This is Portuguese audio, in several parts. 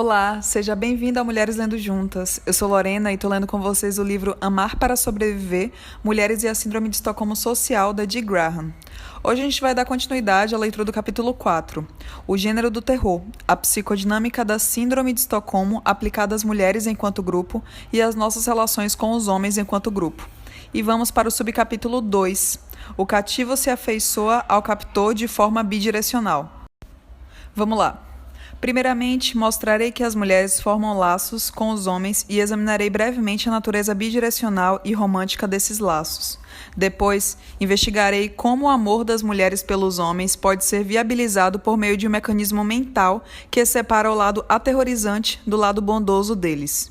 Olá, seja bem-vindo a Mulheres Lendo Juntas. Eu sou Lorena e estou lendo com vocês o livro Amar para Sobreviver, Mulheres e a Síndrome de Estocolmo Social, da Dee Graham. Hoje a gente vai dar continuidade à leitura do capítulo 4, O Gênero do Terror, a psicodinâmica da Síndrome de Estocolmo aplicada às mulheres enquanto grupo e às nossas relações com os homens enquanto grupo. E vamos para o subcapítulo 2, O cativo se afeiçoa ao captor de forma bidirecional. Vamos lá. Primeiramente, mostrarei que as mulheres formam laços com os homens e examinarei brevemente a natureza bidirecional e romântica desses laços. Depois, investigarei como o amor das mulheres pelos homens pode ser viabilizado por meio de um mecanismo mental que separa o lado aterrorizante do lado bondoso deles.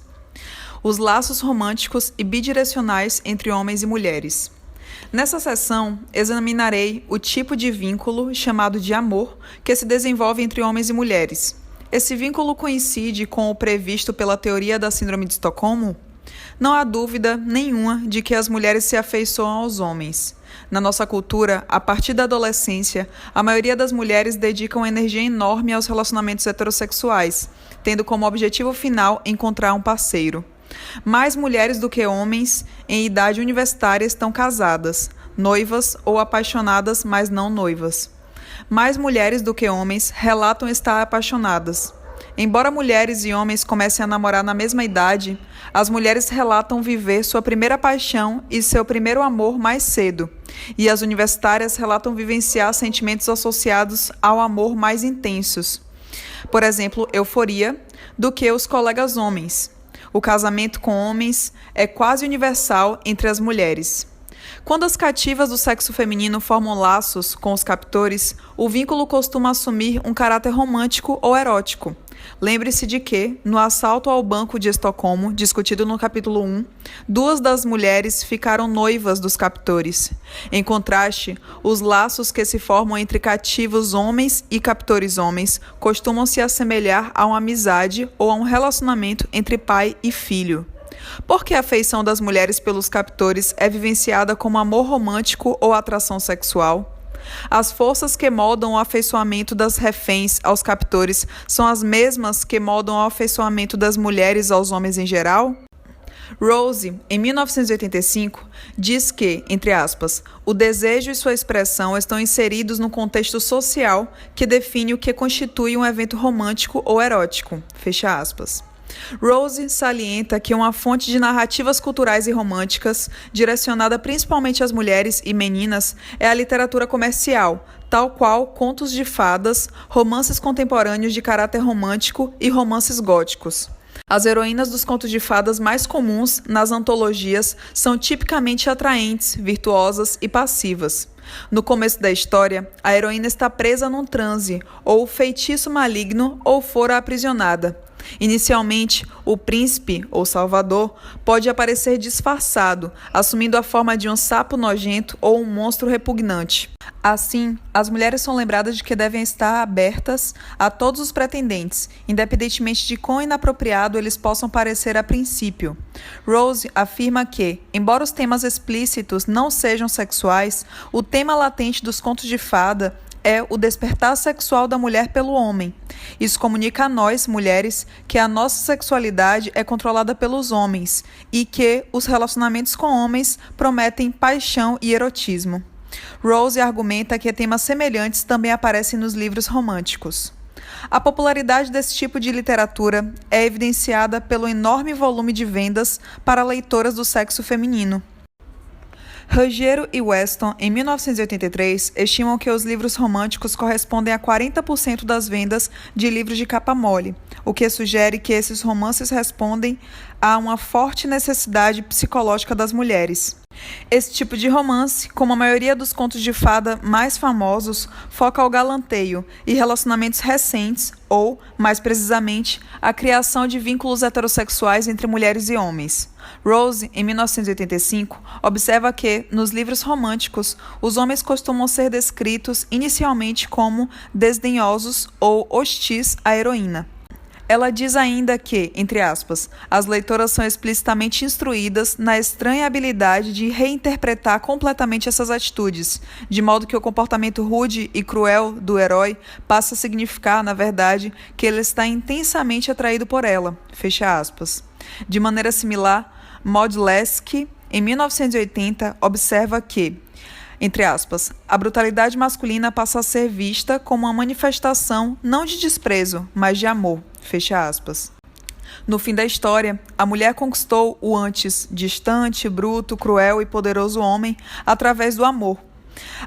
Os laços românticos e bidirecionais entre homens e mulheres. Nessa seção, examinarei o tipo de vínculo, chamado de amor, que se desenvolve entre homens e mulheres. Esse vínculo coincide com o previsto pela teoria da Síndrome de Estocolmo? Não há dúvida nenhuma de que as mulheres se afeiçoam aos homens. Na nossa cultura, a partir da adolescência, a maioria das mulheres dedicam energia enorme aos relacionamentos heterossexuais, tendo como objetivo final encontrar um parceiro. Mais mulheres do que homens em idade universitária estão casadas, noivas ou apaixonadas, mas não noivas. Mais mulheres do que homens relatam estar apaixonadas. Embora mulheres e homens comecem a namorar na mesma idade, as mulheres relatam viver sua primeira paixão e seu primeiro amor mais cedo, e as universitárias relatam vivenciar sentimentos associados ao amor mais intensos. Por exemplo, euforia, do que os colegas homens. O casamento com homens é quase universal entre as mulheres. Quando as cativas do sexo feminino formam laços com os captores, o vínculo costuma assumir um caráter romântico ou erótico. Lembre-se de que, no assalto ao Banco de Estocolmo, discutido no capítulo 1, 2 das mulheres ficaram noivas dos captores. Em contraste, os laços que se formam entre cativos homens e captores homens costumam se assemelhar a uma amizade ou a um relacionamento entre pai e filho. Por que a afeição das mulheres pelos captores é vivenciada como amor romântico ou atração sexual? As forças que moldam o afeiçoamento das reféns aos captores são as mesmas que moldam o afeiçoamento das mulheres aos homens em geral? Rose, em 1985, diz que, entre aspas, o desejo e sua expressão estão inseridos no contexto social que define o que constitui um evento romântico ou erótico, fecha aspas. Rose salienta que uma fonte de narrativas culturais e românticas, direcionada principalmente às mulheres e meninas, é a literatura comercial, tal qual contos de fadas, romances contemporâneos de caráter romântico e romances góticos. As heroínas dos contos de fadas mais comuns nas antologias são tipicamente atraentes, virtuosas e passivas. No começo da história, a heroína está presa num transe, ou feitiço maligno, ou fora aprisionada. Inicialmente, o príncipe, ou salvador, pode aparecer disfarçado, assumindo a forma de um sapo nojento ou um monstro repugnante. Assim, as mulheres são lembradas de que devem estar abertas a todos os pretendentes, independentemente de quão inapropriado eles possam parecer a princípio. Rose afirma que, embora os temas explícitos não sejam sexuais, o tema latente dos contos de fada é o despertar sexual da mulher pelo homem. Isso comunica a nós, mulheres, que a nossa sexualidade é controlada pelos homens e que os relacionamentos com homens prometem paixão e erotismo. Rose argumenta que temas semelhantes também aparecem nos livros românticos. A popularidade desse tipo de literatura é evidenciada pelo enorme volume de vendas para leitoras do sexo feminino. Ruggiero e Weston, em 1983, estimam que os livros românticos correspondem a 40% das vendas de livros de capa mole, o que sugere que esses romances respondem a uma forte necessidade psicológica das mulheres. Esse tipo de romance, como a maioria dos contos de fada mais famosos, foca ao galanteio e relacionamentos recentes ou, mais precisamente, a criação de vínculos heterossexuais entre mulheres e homens. Rose, em 1985, observa que, nos livros românticos, os homens costumam ser descritos inicialmente como desdenhosos ou hostis à heroína. Ela diz ainda que, entre aspas, as leitoras são explicitamente instruídas na estranha habilidade de reinterpretar completamente essas atitudes, de modo que o comportamento rude e cruel do herói passa a significar, na verdade, que ele está intensamente atraído por ela, fecha aspas. De maneira similar, Maud Lesky, em 1980, observa que, entre aspas, a brutalidade masculina passa a ser vista como uma manifestação não de desprezo, mas de amor, fecha aspas. No fim da história, a mulher conquistou o antes distante, bruto, cruel e poderoso homem através do amor.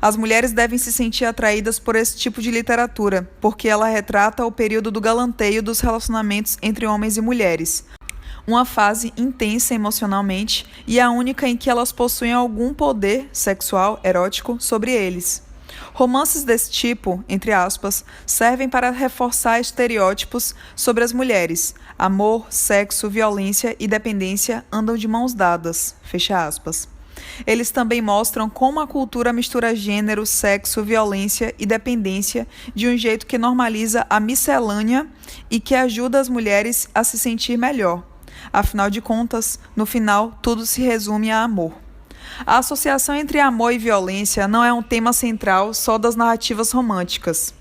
As mulheres devem se sentir atraídas por esse tipo de literatura, porque ela retrata o período do galanteio dos relacionamentos entre homens e mulheres, uma fase intensa emocionalmente e a única em que elas possuem algum poder sexual erótico sobre eles. Romances desse tipo, entre aspas, servem para reforçar estereótipos sobre as mulheres. Amor, sexo, violência e dependência andam de mãos dadas, fecha aspas. Eles também mostram como a cultura mistura gênero, sexo, violência e dependência de um jeito que normaliza a miscelânea e que ajuda as mulheres a se sentir melhor. Afinal de contas, no final, tudo se resume a amor. A associação entre amor e violência não é um tema central só das narrativas românticas.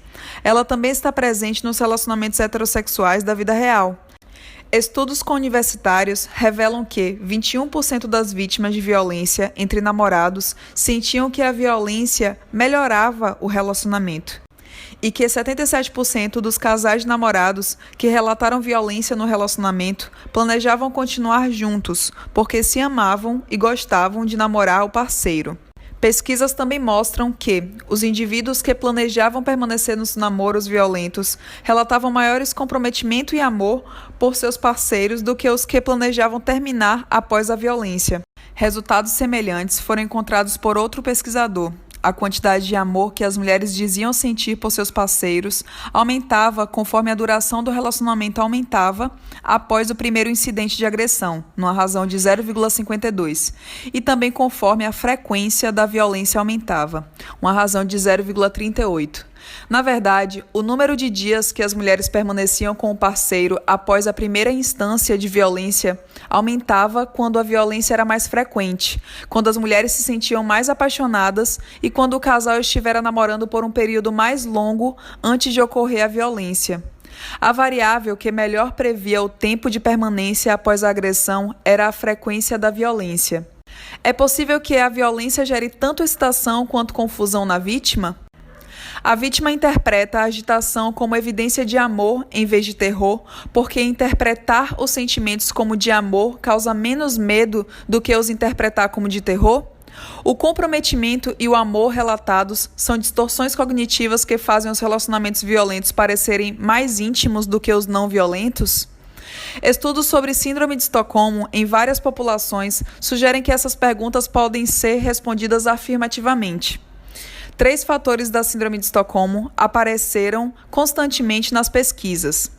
Ela também está presente nos relacionamentos heterossexuais da vida real. Estudos com universitários revelam que 21% das vítimas de violência entre namorados sentiam que a violência melhorava o relacionamento. E que 77% dos casais de namorados que relataram violência no relacionamento planejavam continuar juntos, porque se amavam e gostavam de namorar o parceiro. Pesquisas também mostram que os indivíduos que planejavam permanecer nos namoros violentos relatavam maiores comprometimento e amor por seus parceiros do que os que planejavam terminar após a violência. Resultados semelhantes foram encontrados por outro pesquisador. A quantidade de amor que as mulheres diziam sentir por seus parceiros aumentava conforme a duração do relacionamento aumentava após o primeiro incidente de agressão, numa razão de 0,52, e também conforme a frequência da violência aumentava, uma razão de 0,38. Na verdade, o número de dias que as mulheres permaneciam com o parceiro após a primeira instância de violência aumentava quando a violência era mais frequente, quando as mulheres se sentiam mais apaixonadas e quando o casal estivera namorando por um período mais longo antes de ocorrer a violência. A variável que melhor previa o tempo de permanência após a agressão era a frequência da violência. É possível que a violência gere tanto excitação quanto confusão na vítima? A vítima interpreta a agitação como evidência de amor em vez de terror, porque interpretar os sentimentos como de amor causa menos medo do que os interpretar como de terror? O comprometimento e o amor relatados são distorções cognitivas que fazem os relacionamentos violentos parecerem mais íntimos do que os não violentos? Estudos sobre síndrome de Estocolmo em várias populações sugerem que essas perguntas podem ser respondidas afirmativamente. 3 fatores da síndrome de Estocolmo apareceram constantemente nas pesquisas.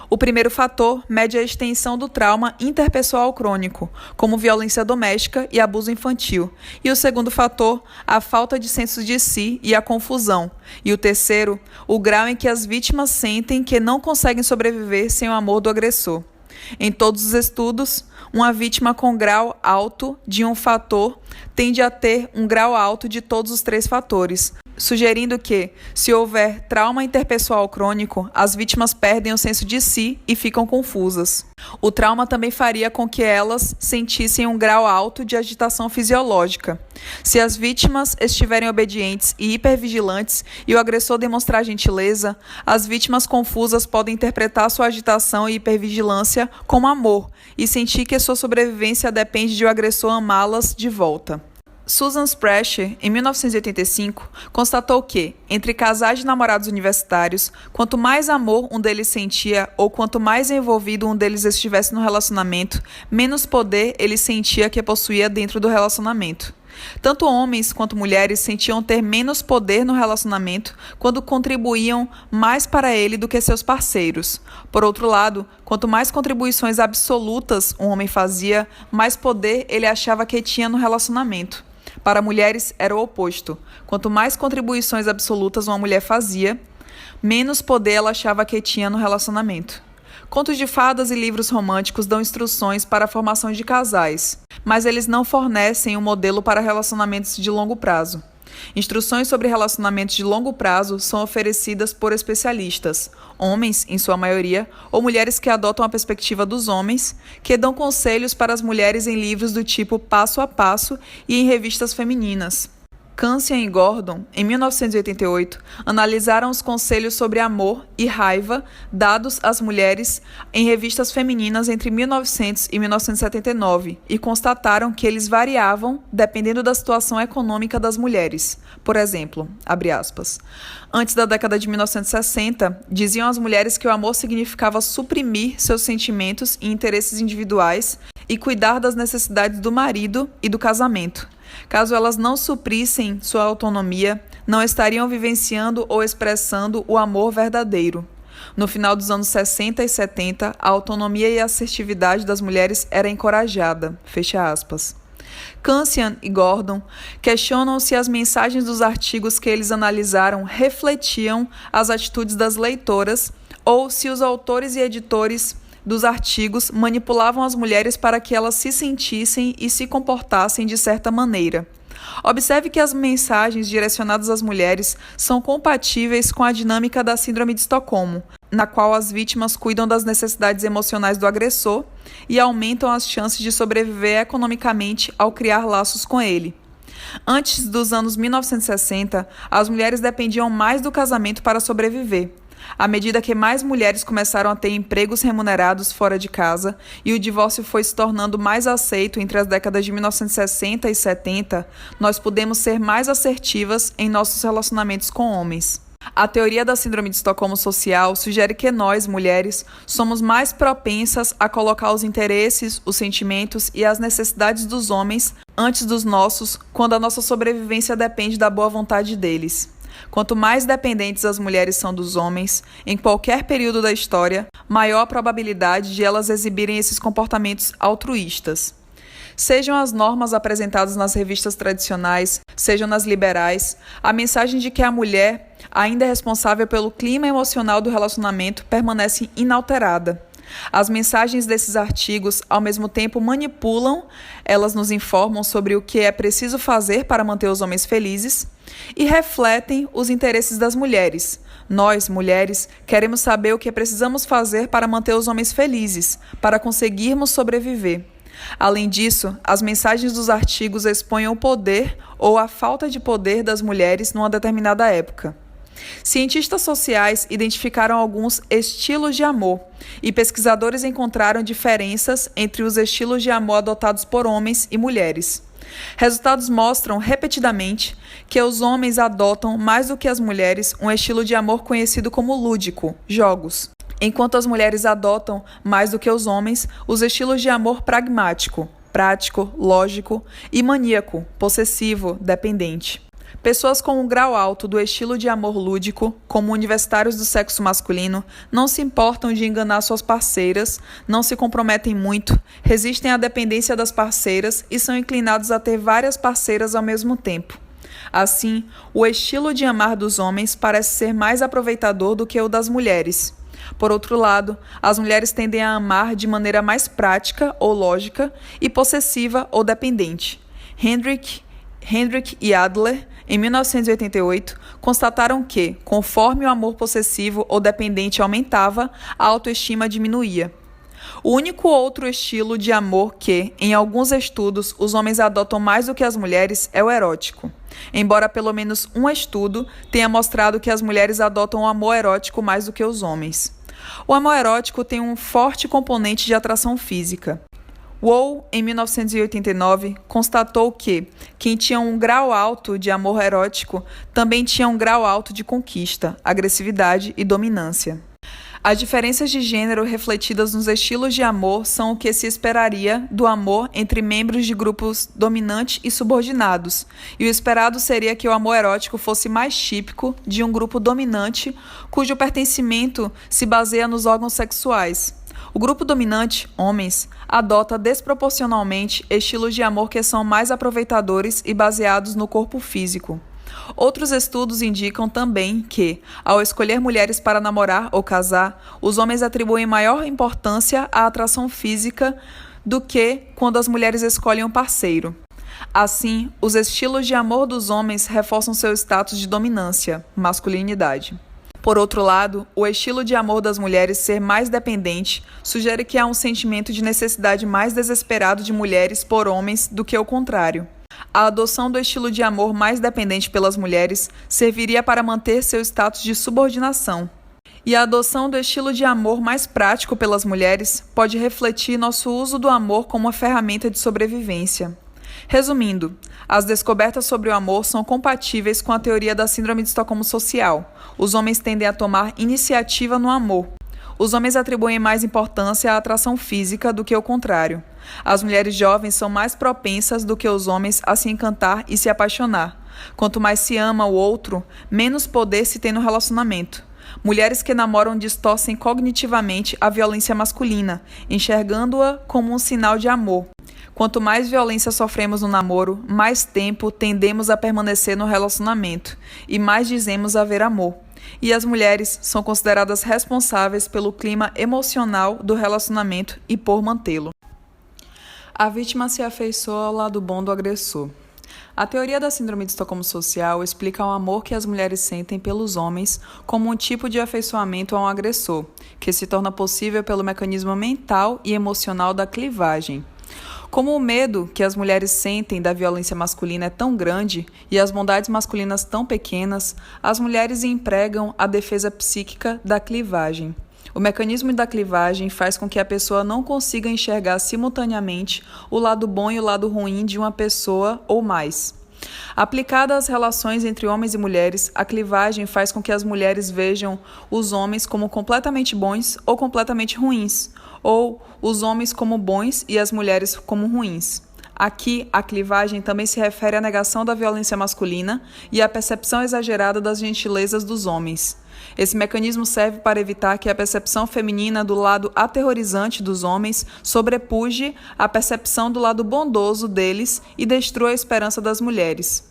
O primeiro fator mede a extensão do trauma interpessoal crônico, como violência doméstica e abuso infantil. E o segundo fator, a falta de senso de si e a confusão. E o terceiro, o grau em que as vítimas sentem que não conseguem sobreviver sem o amor do agressor. Em todos os estudos, uma vítima com grau alto de um fator tende a ter um grau alto de todos os 3 fatores, sugerindo que, se houver trauma interpessoal crônico, as vítimas perdem o senso de si e ficam confusas. O trauma também faria com que elas sentissem um grau alto de agitação fisiológica. Se as vítimas estiverem obedientes e hipervigilantes e o agressor demonstrar gentileza, as vítimas confusas podem interpretar sua agitação e hipervigilância como amor e sentir que sua sobrevivência depende de o agressor amá-las de volta. Susan Sprecher, em 1985, constatou que, entre casais de namorados universitários, quanto mais amor um deles sentia ou quanto mais envolvido um deles estivesse no relacionamento, menos poder ele sentia que possuía dentro do relacionamento. Tanto homens quanto mulheres sentiam ter menos poder no relacionamento quando contribuíam mais para ele do que seus parceiros. Por outro lado, quanto mais contribuições absolutas um homem fazia, mais poder ele achava que tinha no relacionamento. Para mulheres, era o oposto. Quanto mais contribuições absolutas uma mulher fazia, menos poder ela achava que tinha no relacionamento. Contos de fadas e livros românticos dão instruções para a formação de casais, mas eles não fornecem um modelo para relacionamentos de longo prazo. Instruções sobre relacionamentos de longo prazo são oferecidas por especialistas, homens, em sua maioria, ou mulheres que adotam a perspectiva dos homens, que dão conselhos para as mulheres em livros do tipo Passo a Passo e em revistas femininas. Cancian e Gordon, em 1988, analisaram os conselhos sobre amor e raiva dados às mulheres em revistas femininas entre 1900 e 1979 e constataram que eles variavam dependendo da situação econômica das mulheres. Por exemplo, abre aspas, antes da década de 1960, diziam as mulheres que o amor significava suprimir seus sentimentos e interesses individuais e cuidar das necessidades do marido e do casamento. Caso elas não suprissem sua autonomia, não estariam vivenciando ou expressando o amor verdadeiro. No final dos anos 60 e 70, a autonomia e a assertividade das mulheres era encorajada. Fecha aspas. Cancian e Gordon questionam se as mensagens dos artigos que eles analisaram refletiam as atitudes das leitoras ou se os autores e editores dos artigos manipulavam as mulheres para que elas se sentissem e se comportassem de certa maneira. Observe que as mensagens direcionadas às mulheres são compatíveis com a dinâmica da Síndrome de Estocolmo, na qual as vítimas cuidam das necessidades emocionais do agressor e aumentam as chances de sobreviver economicamente ao criar laços com ele. Antes dos anos 1960, as mulheres dependiam mais do casamento para sobreviver. À medida que mais mulheres começaram a ter empregos remunerados fora de casa e o divórcio foi se tornando mais aceito entre as décadas de 1960 e 70, nós pudemos ser mais assertivas em nossos relacionamentos com homens. A teoria da Síndrome de Estocolmo social sugere que nós, mulheres, somos mais propensas a colocar os interesses, os sentimentos e as necessidades dos homens antes dos nossos, quando a nossa sobrevivência depende da boa vontade deles. Quanto mais dependentes as mulheres são dos homens, em qualquer período da história, maior a probabilidade de elas exibirem esses comportamentos altruístas. Sejam as normas apresentadas nas revistas tradicionais, sejam nas liberais, a mensagem de que a mulher ainda é responsável pelo clima emocional do relacionamento permanece inalterada. As mensagens desses artigos, ao mesmo tempo, manipulam, elas nos informam sobre o que é preciso fazer para manter os homens felizes e refletem os interesses das mulheres. Nós, mulheres, queremos saber o que precisamos fazer para manter os homens felizes, para conseguirmos sobreviver. Além disso, as mensagens dos artigos expõem o poder ou a falta de poder das mulheres numa determinada época. Cientistas sociais identificaram alguns estilos de amor e pesquisadores encontraram diferenças entre os estilos de amor adotados por homens e mulheres. Resultados mostram repetidamente que os homens adotam mais do que as mulheres um estilo de amor conhecido como lúdico, jogos, enquanto as mulheres adotam mais do que os homens os estilos de amor pragmático, prático, lógico e maníaco, possessivo, dependente. Pessoas com um grau alto do estilo de amor lúdico, como universitários do sexo masculino, não se importam de enganar suas parceiras, não se comprometem muito, resistem à dependência das parceiras e são inclinados a ter várias parceiras ao mesmo tempo. Assim, o estilo de amar dos homens parece ser mais aproveitador do que o das mulheres. Por outro lado, as mulheres tendem a amar de maneira mais prática ou lógica e possessiva ou dependente. Hendrick e Adler, em 1988, constataram que, conforme o amor possessivo ou dependente aumentava, a autoestima diminuía. O único outro estilo de amor que, em alguns estudos, os homens adotam mais do que as mulheres é o erótico. Embora pelo menos um estudo tenha mostrado que as mulheres adotam o amor erótico mais do que os homens. O amor erótico tem um forte componente de atração física. Wall, em 1989, constatou que quem tinha um grau alto de amor erótico também tinha um grau alto de conquista, agressividade e dominância. As diferenças de gênero refletidas nos estilos de amor são o que se esperaria do amor entre membros de grupos dominante e subordinados, e o esperado seria que o amor erótico fosse mais típico de um grupo dominante cujo pertencimento se baseia nos órgãos sexuais. O grupo dominante, homens, adota desproporcionalmente estilos de amor que são mais aproveitadores e baseados no corpo físico. Outros estudos indicam também que, ao escolher mulheres para namorar ou casar, os homens atribuem maior importância à atração física do que quando as mulheres escolhem um parceiro. Assim, os estilos de amor dos homens reforçam seu status de dominância, masculinidade. Por outro lado, o estilo de amor das mulheres ser mais dependente sugere que há um sentimento de necessidade mais desesperado de mulheres por homens do que o contrário. A adoção do estilo de amor mais dependente pelas mulheres serviria para manter seu status de subordinação. E a adoção do estilo de amor mais prático pelas mulheres pode refletir nosso uso do amor como uma ferramenta de sobrevivência. Resumindo, as descobertas sobre o amor são compatíveis com a teoria da Síndrome de Estocolmo social. Os homens tendem a tomar iniciativa no amor. Os homens atribuem mais importância à atração física do que o contrário. As mulheres jovens são mais propensas do que os homens a se encantar e se apaixonar. Quanto mais se ama o outro, menos poder se tem no relacionamento. Mulheres que namoram distorcem cognitivamente a violência masculina, enxergando-a como um sinal de amor. Quanto mais violência sofremos no namoro, mais tempo tendemos a permanecer no relacionamento e mais dizemos haver amor. E as mulheres são consideradas responsáveis pelo clima emocional do relacionamento e por mantê-lo. A vítima se afeiçoa ao lado bom do agressor. A teoria da Síndrome de Estocolmo social explica o amor que as mulheres sentem pelos homens como um tipo de afeiçoamento a um agressor, que se torna possível pelo mecanismo mental e emocional da clivagem. Como o medo que as mulheres sentem da violência masculina é tão grande e as bondades masculinas tão pequenas, as mulheres empregam a defesa psíquica da clivagem. O mecanismo da clivagem faz com que a pessoa não consiga enxergar simultaneamente o lado bom e o lado ruim de uma pessoa ou mais. Aplicada às relações entre homens e mulheres, a clivagem faz com que as mulheres vejam os homens como completamente bons ou completamente ruins, ou os homens como bons e as mulheres como ruins. Aqui, a clivagem também se refere à negação da violência masculina e à percepção exagerada das gentilezas dos homens. Esse mecanismo serve para evitar que a percepção feminina do lado aterrorizante dos homens sobrepuje a percepção do lado bondoso deles e destrua a esperança das mulheres.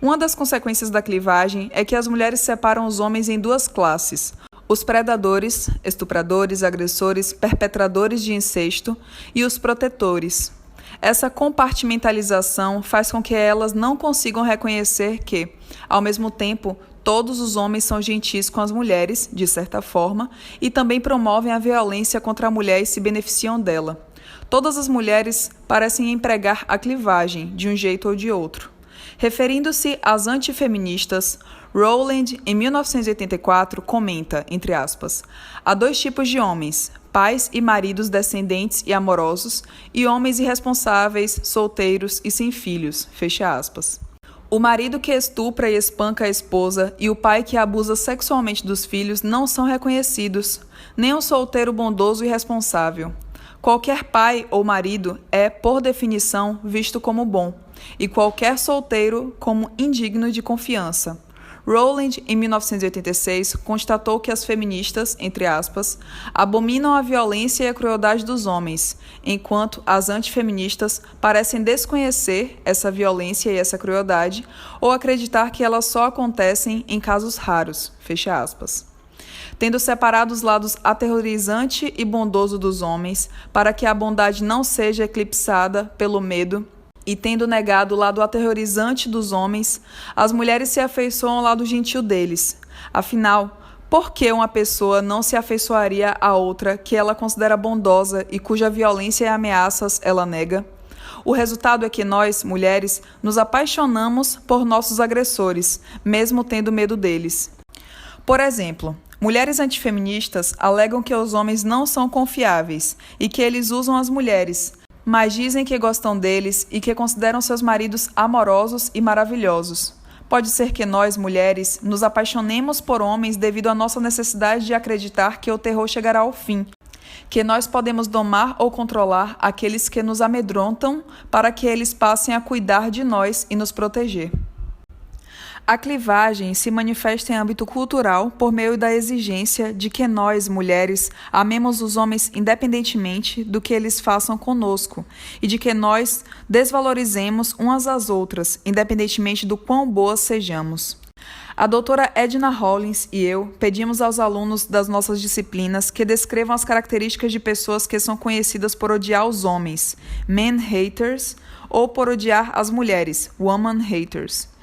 Uma das consequências da clivagem é que as mulheres separam os homens em duas classes: os predadores, estupradores, agressores, perpetradores de incesto, e os protetores. Essa compartimentalização faz com que elas não consigam reconhecer que, ao mesmo tempo, todos os homens são gentis com as mulheres, de certa forma, e também promovem a violência contra a mulher e se beneficiam dela. Todas as mulheres parecem empregar a clivagem, de um jeito ou de outro. Referindo-se às antifeministas, Rowland, em 1984, comenta, entre aspas, há dois tipos de homens, pais e maridos descendentes e amorosos, e homens irresponsáveis, solteiros e sem filhos, fecha aspas. O marido que estupra e espanca a esposa e o pai que abusa sexualmente dos filhos não são reconhecidos, nem o solteiro bondoso e responsável. Qualquer pai ou marido é, por definição, visto como bom, e qualquer solteiro como indigno de confiança. Rowland, em 1986, constatou que as feministas, entre aspas, abominam a violência e a crueldade dos homens, enquanto as antifeministas parecem desconhecer essa violência e essa crueldade ou acreditar que elas só acontecem em casos raros, fecha aspas. Tendo separado os lados aterrorizante e bondoso dos homens para que a bondade não seja eclipsada pelo medo, e tendo negado o lado aterrorizante dos homens, as mulheres se afeiçoam ao lado gentil deles. Afinal, por que uma pessoa não se afeiçoaria a outra que ela considera bondosa e cuja violência e ameaças ela nega? O resultado é que nós, mulheres, nos apaixonamos por nossos agressores, mesmo tendo medo deles. Por exemplo, mulheres antifeministas alegam que os homens não são confiáveis e que eles usam as mulheres, mas dizem que gostam deles e que consideram seus maridos amorosos e maravilhosos. Pode ser que nós, mulheres, nos apaixonemos por homens devido à nossa necessidade de acreditar que o terror chegará ao fim, que nós podemos domar ou controlar aqueles que nos amedrontam para que eles passem a cuidar de nós e nos proteger. A clivagem se manifesta em âmbito cultural por meio da exigência de que nós, mulheres, amemos os homens independentemente do que eles façam conosco e de que nós desvalorizemos umas às outras, independentemente do quão boas sejamos. A doutora Edna Hollins e eu pedimos aos alunos das nossas disciplinas que descrevam as características de pessoas que são conhecidas por odiar os homens, men haters, ou por odiar as mulheres, woman haters.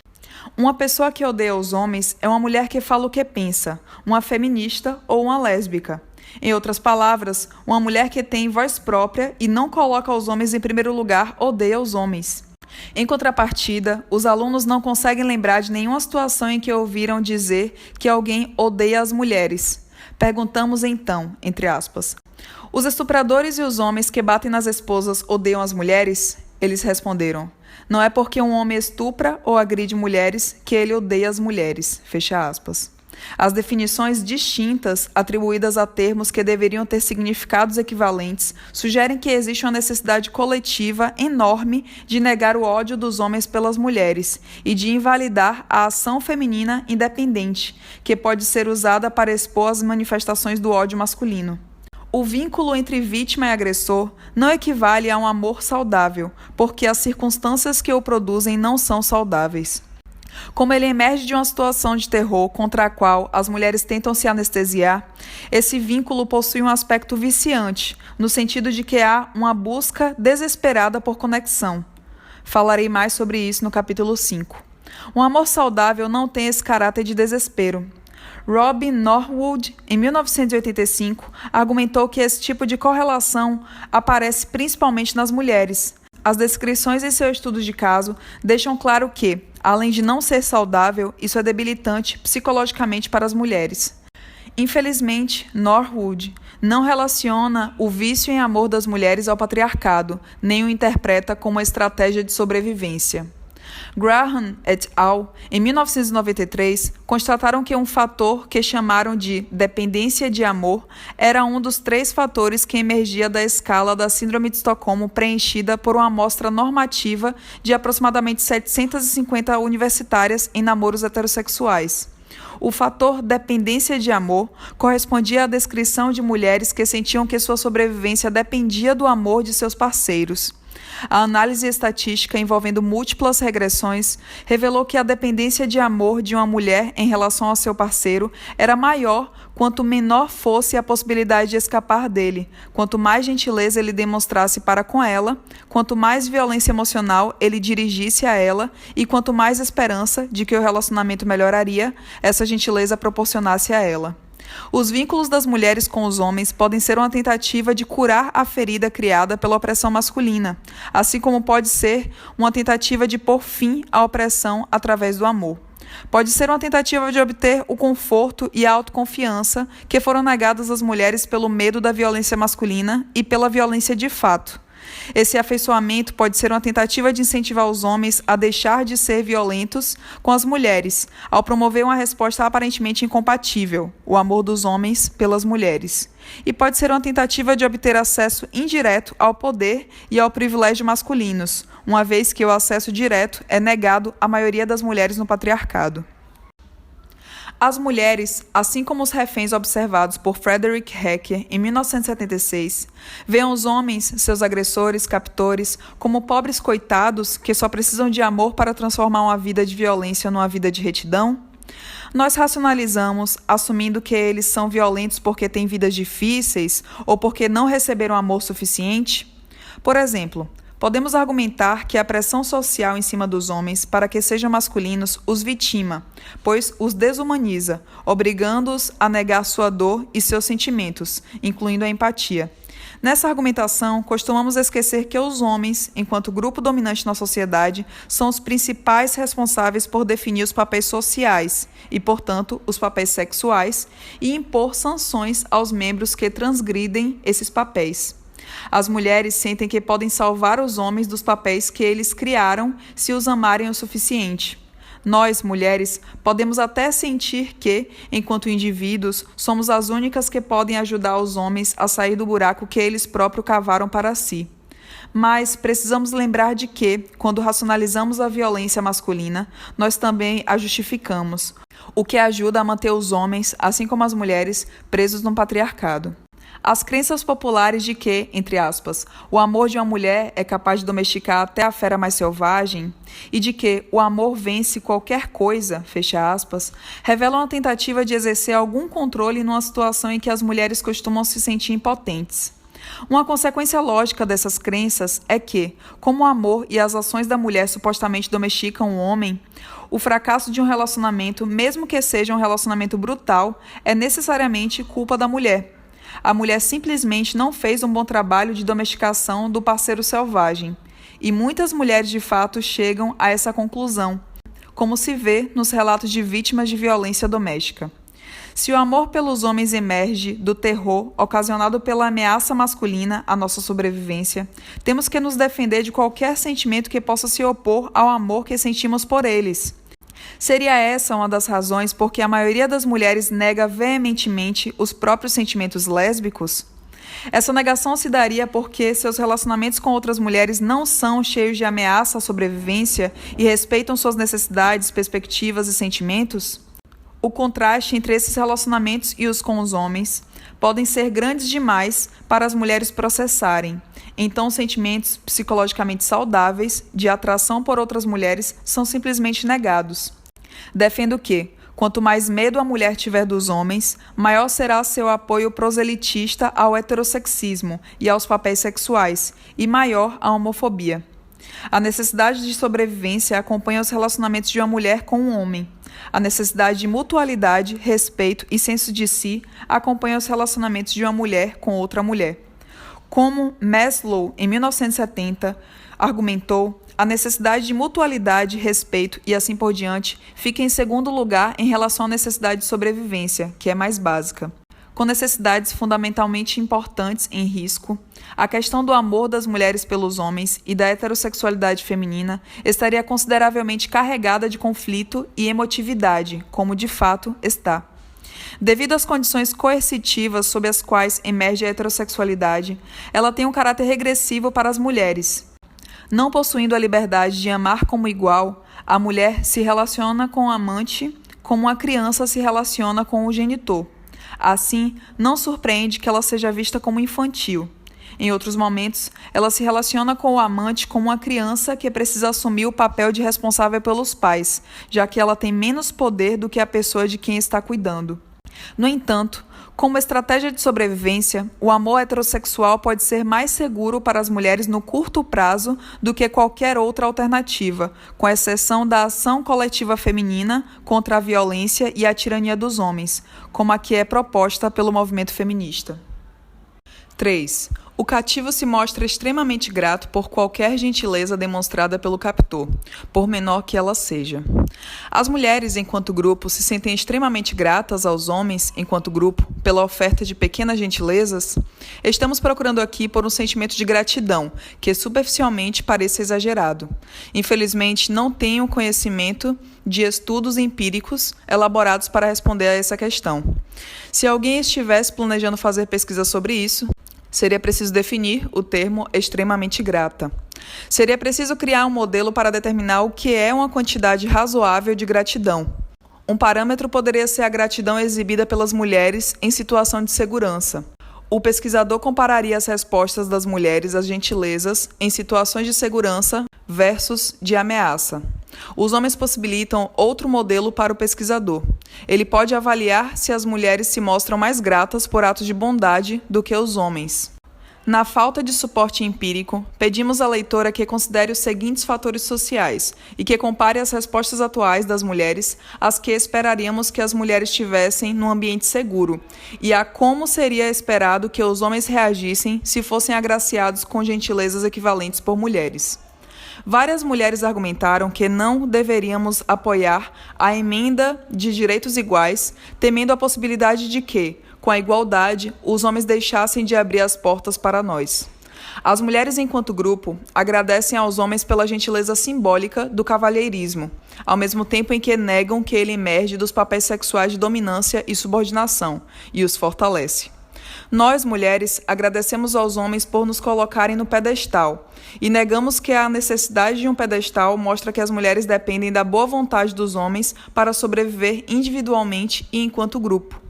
Uma pessoa que odeia os homens é uma mulher que fala o que pensa, uma feminista ou uma lésbica. Em outras palavras, uma mulher que tem voz própria e não coloca os homens em primeiro lugar odeia os homens. Em contrapartida, os alunos não conseguem lembrar de nenhuma situação em que ouviram dizer que alguém odeia as mulheres. Perguntamos então, entre aspas, os estupradores e os homens que batem nas esposas odeiam as mulheres? Eles responderam, não é porque um homem estupra ou agride mulheres que ele odeia as mulheres, fecha aspas. As definições distintas, atribuídas a termos que deveriam ter significados equivalentes, sugerem que existe uma necessidade coletiva enorme de negar o ódio dos homens pelas mulheres e de invalidar a ação feminina independente, que pode ser usada para expor as manifestações do ódio masculino. O vínculo entre vítima e agressor não equivale a um amor saudável, porque as circunstâncias que o produzem não são saudáveis. Como ele emerge de uma situação de terror contra a qual as mulheres tentam se anestesiar, esse vínculo possui um aspecto viciante, no sentido de que há uma busca desesperada por conexão. Falarei mais sobre isso no capítulo 5. Um amor saudável não tem esse caráter de desespero. Robin Norwood, em 1985, argumentou que esse tipo de correlação aparece principalmente nas mulheres. As descrições em seu estudo de caso deixam claro que, além de não ser saudável, isso é debilitante psicologicamente para as mulheres. Infelizmente, Norwood não relaciona o vício em amor das mulheres ao patriarcado, nem o interpreta como uma estratégia de sobrevivência. Graham et al., em 1993, constataram que um fator que chamaram de dependência de amor era um dos 3 fatores que emergia da escala da Síndrome de Estocolmo preenchida por uma amostra normativa de aproximadamente 750 universitárias em namoros heterossexuais. O fator dependência de amor correspondia à descrição de mulheres que sentiam que sua sobrevivência dependia do amor de seus parceiros. A análise estatística envolvendo múltiplas regressões revelou que a dependência de amor de uma mulher em relação ao seu parceiro era maior quanto menor fosse a possibilidade de escapar dele, quanto mais gentileza ele demonstrasse para com ela, quanto mais violência emocional ele dirigisse a ela e quanto mais esperança de que o relacionamento melhoraria, essa gentileza proporcionasse a ela. Os vínculos das mulheres com os homens podem ser uma tentativa de curar a ferida criada pela opressão masculina, assim como pode ser uma tentativa de pôr fim à opressão através do amor. Pode ser uma tentativa de obter o conforto e a autoconfiança que foram negadas às mulheres pelo medo da violência masculina e pela violência de fato. Esse afeiçoamento pode ser uma tentativa de incentivar os homens a deixar de ser violentos com as mulheres, ao promover uma resposta aparentemente incompatível, o amor dos homens pelas mulheres. E pode ser uma tentativa de obter acesso indireto ao poder e ao privilégio masculinos, uma vez que o acesso direto é negado à maioria das mulheres no patriarcado. As mulheres, assim como os reféns observados por Frederick Hecker em 1976, veem os homens, seus agressores, captores, como pobres coitados que só precisam de amor para transformar uma vida de violência numa vida de retidão? Nós racionalizamos, assumindo que eles são violentos porque têm vidas difíceis ou porque não receberam amor suficiente? Por exemplo, podemos argumentar que a pressão social em cima dos homens para que sejam masculinos os vitima, pois os desumaniza, obrigando-os a negar sua dor e seus sentimentos, incluindo a empatia. Nessa argumentação, costumamos esquecer que os homens, enquanto grupo dominante na sociedade, são os principais responsáveis por definir os papéis sociais e, portanto, os papéis sexuais e impor sanções aos membros que transgridem esses papéis. As mulheres sentem que podem salvar os homens dos papéis que eles criaram se os amarem o suficiente. Nós, mulheres, podemos até sentir que, enquanto indivíduos, somos as únicas que podem ajudar os homens a sair do buraco que eles próprios cavaram para si. Mas precisamos lembrar de que, quando racionalizamos a violência masculina, nós também a justificamos, o que ajuda a manter os homens, assim como as mulheres, presos no patriarcado. As crenças populares de que, entre aspas, o amor de uma mulher é capaz de domesticar até a fera mais selvagem e de que o amor vence qualquer coisa, fecha aspas, revelam a tentativa de exercer algum controle numa situação em que as mulheres costumam se sentir impotentes. Uma consequência lógica dessas crenças é que, como o amor e as ações da mulher supostamente domesticam o homem, o fracasso de um relacionamento, mesmo que seja um relacionamento brutal, é necessariamente culpa da mulher. A mulher simplesmente não fez um bom trabalho de domesticação do parceiro selvagem. E muitas mulheres de fato chegam a essa conclusão, como se vê nos relatos de vítimas de violência doméstica. Se o amor pelos homens emerge do terror ocasionado pela ameaça masculina à nossa sobrevivência, temos que nos defender de qualquer sentimento que possa se opor ao amor que sentimos por eles. Seria essa uma das razões por que a maioria das mulheres nega veementemente os próprios sentimentos lésbicos? Essa negação se daria porque seus relacionamentos com outras mulheres não são cheios de ameaça à sobrevivência e respeitam suas necessidades, perspectivas e sentimentos? O contraste entre esses relacionamentos e os com os homens podem ser grandes demais para as mulheres processarem. Então, sentimentos psicologicamente saudáveis de atração por outras mulheres são simplesmente negados. Defendo que, quanto mais medo a mulher tiver dos homens, maior será seu apoio proselitista ao heterossexismo e aos papéis sexuais, e maior a homofobia. A necessidade de sobrevivência acompanha os relacionamentos de uma mulher com um homem. A necessidade de mutualidade, respeito e senso de si acompanha os relacionamentos de uma mulher com outra mulher. Como Maslow, em 1970, argumentou, a necessidade de mutualidade, respeito e assim por diante fica em segundo lugar em relação à necessidade de sobrevivência, que é mais básica. Com necessidades fundamentalmente importantes em risco, a questão do amor das mulheres pelos homens e da heterossexualidade feminina estaria consideravelmente carregada de conflito e emotividade, como de fato está. Devido às condições coercitivas sob as quais emerge a heterossexualidade, ela tem um caráter regressivo para as mulheres. Não possuindo a liberdade de amar como igual, a mulher se relaciona com o amante como uma criança se relaciona com o genitor. Assim, não surpreende que ela seja vista como infantil. Em outros momentos, ela se relaciona com o amante como uma criança que precisa assumir o papel de responsável pelos pais, já que ela tem menos poder do que a pessoa de quem está cuidando. No entanto, como estratégia de sobrevivência, o amor heterossexual pode ser mais seguro para as mulheres no curto prazo do que qualquer outra alternativa, com exceção da ação coletiva feminina contra a violência e a tirania dos homens, como a que é proposta pelo movimento feminista. 3. O cativo se mostra extremamente grato por qualquer gentileza demonstrada pelo captor, por menor que ela seja. As mulheres, enquanto grupo, se sentem extremamente gratas aos homens, enquanto grupo, pela oferta de pequenas gentilezas. Estamos procurando aqui por um sentimento de gratidão, que superficialmente pareça exagerado. Infelizmente, não tenho conhecimento de estudos empíricos elaborados para responder a essa questão. Se alguém estivesse planejando fazer pesquisa sobre isso, seria preciso definir o termo extremamente grata. Seria preciso criar um modelo para determinar o que é uma quantidade razoável de gratidão. Um parâmetro poderia ser a gratidão exibida pelas mulheres em situação de segurança. O pesquisador compararia as respostas das mulheres às gentilezas em situações de segurança versus de ameaça. Os homens possibilitam outro modelo para o pesquisador. Ele pode avaliar se as mulheres se mostram mais gratas por atos de bondade do que os homens. Na falta de suporte empírico, pedimos à leitora que considere os seguintes fatores sociais e que compare as respostas atuais das mulheres às que esperaríamos que as mulheres tivessem num ambiente seguro e a como seria esperado que os homens reagissem se fossem agraciados com gentilezas equivalentes por mulheres. Várias mulheres argumentaram que não deveríamos apoiar a emenda de direitos iguais, temendo a possibilidade de que, com a igualdade, os homens deixassem de abrir as portas para nós. As mulheres, enquanto grupo, agradecem aos homens pela gentileza simbólica do cavalheirismo, ao mesmo tempo em que negam que ele emerge dos papéis sexuais de dominância e subordinação, e os fortalece. Nós, mulheres, agradecemos aos homens por nos colocarem no pedestal e negamos que a necessidade de um pedestal mostra que as mulheres dependem da boa vontade dos homens para sobreviver individualmente e enquanto grupo.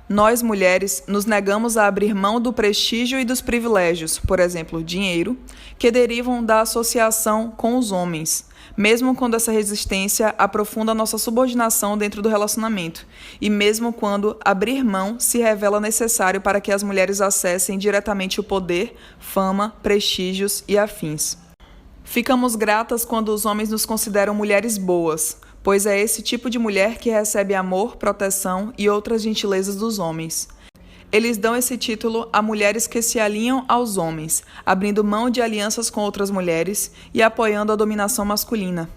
Nós, mulheres, nos negamos a abrir mão do prestígio e dos privilégios, por exemplo, dinheiro, que derivam da associação com os homens, mesmo quando essa resistência aprofunda nossa subordinação dentro do relacionamento, e mesmo quando abrir mão se revela necessário para que as mulheres acessem diretamente o poder, fama, prestígios e afins. Ficamos gratas quando os homens nos consideram mulheres boas, pois é esse tipo de mulher que recebe amor, proteção e outras gentilezas dos homens. Eles dão esse título a mulheres que se alinham aos homens, abrindo mão de alianças com outras mulheres e apoiando a dominação masculina.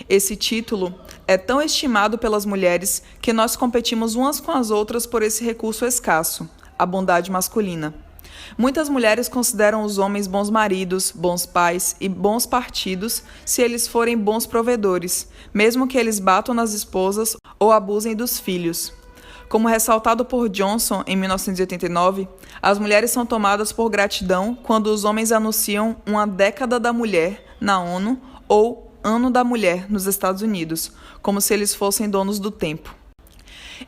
Esse título é tão estimado pelas mulheres que nós competimos umas com as outras por esse recurso escasso, a bondade masculina. Muitas mulheres consideram os homens bons maridos, bons pais e bons partidos se eles forem bons provedores, mesmo que eles batam nas esposas ou abusem dos filhos. Como ressaltado por Johnson em 1989, as mulheres são tomadas por gratidão quando os homens anunciam uma década da mulher na ONU ou Ano da Mulher nos Estados Unidos, como se eles fossem donos do tempo.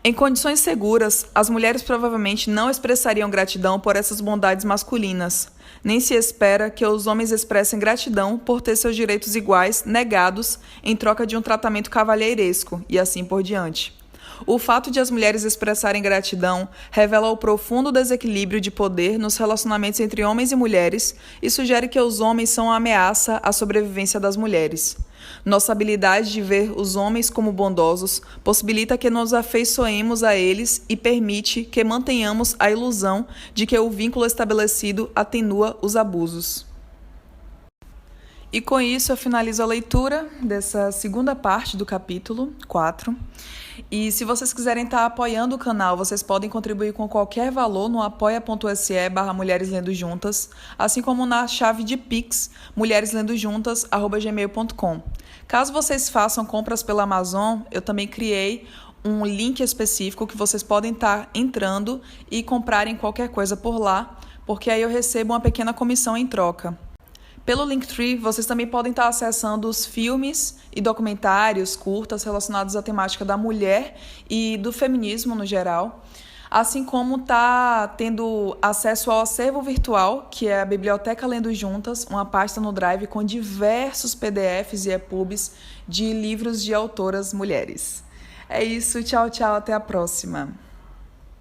Em condições seguras, as mulheres provavelmente não expressariam gratidão por essas bondades masculinas. Nem se espera que os homens expressem gratidão por ter seus direitos iguais negados em troca de um tratamento cavalheiresco, e assim por diante. O fato de as mulheres expressarem gratidão revela o profundo desequilíbrio de poder nos relacionamentos entre homens e mulheres e sugere que os homens são uma ameaça à sobrevivência das mulheres. Nossa habilidade de ver os homens como bondosos possibilita que nos afeiçoemos a eles e permite que mantenhamos a ilusão de que o vínculo estabelecido atenua os abusos. E com isso eu finalizo a leitura dessa segunda parte do capítulo 4. E se vocês quiserem estar apoiando o canal, vocês podem contribuir com qualquer valor no apoia.se/Mulheres Lendo Juntas, assim como na chave de Pix, mulhereslendojuntas@gmail.com. Caso vocês façam compras pela Amazon, eu também criei um link específico que vocês podem estar entrando e comprarem qualquer coisa por lá, porque aí eu recebo uma pequena comissão em troca. Pelo Linktree, vocês também podem estar acessando os filmes e documentários curtas relacionados à temática da mulher e do feminismo no geral, assim como está tendo acesso ao acervo virtual, que é a Biblioteca Lendo Juntas, uma pasta no Drive com diversos PDFs e EPUBs de livros de autoras mulheres. É isso, tchau, tchau, até a próxima.